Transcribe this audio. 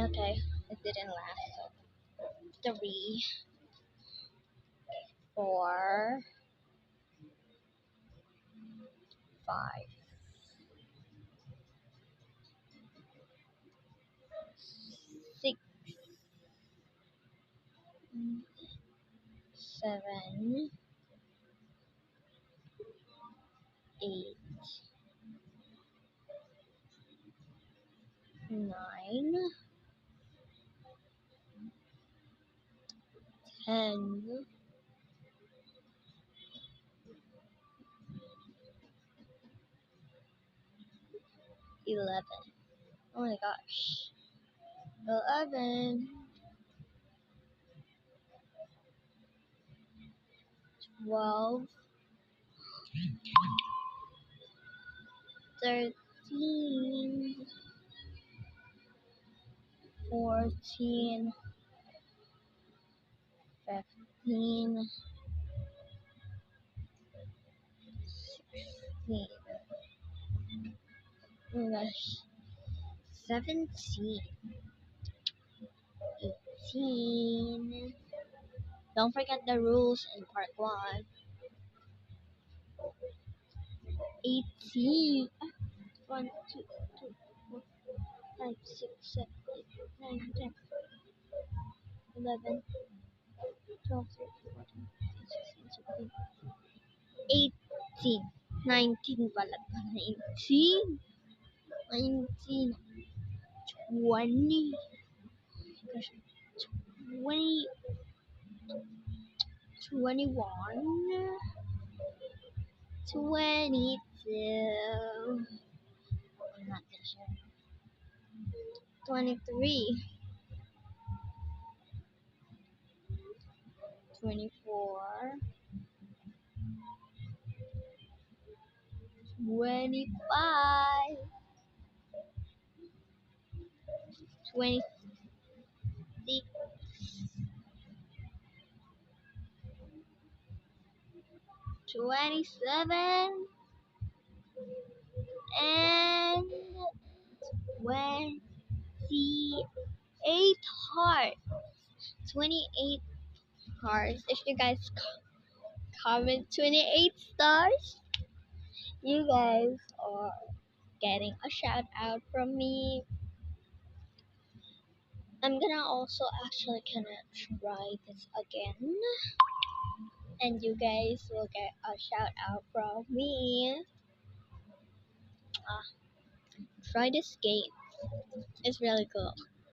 Okay, it didn't last. So 3, 4, 5, 6, 7, 8, 9, 10, 11. Oh my gosh. 11, 12, 13, 14, 15, 16. Oh my gosh. 17, 18. Don't forget the rules in part 1. 18. 1, 2, 3, 4, 5, 6, 7, 8, 9, 10, 11, 12, 13, 14, 15, 16, 17, 18, 19 pala. 19, 19, 20, gosh, 20, 21, 22. I'm not gonna share. 23, 24, 25, 26, 27, and 28 hearts. 28 hearts. If you guys comment 28 stars, you guys are getting a shout out from me. I'm gonna also actually try this again, and you guys will get a shout out from me. Try this game. It's really cool.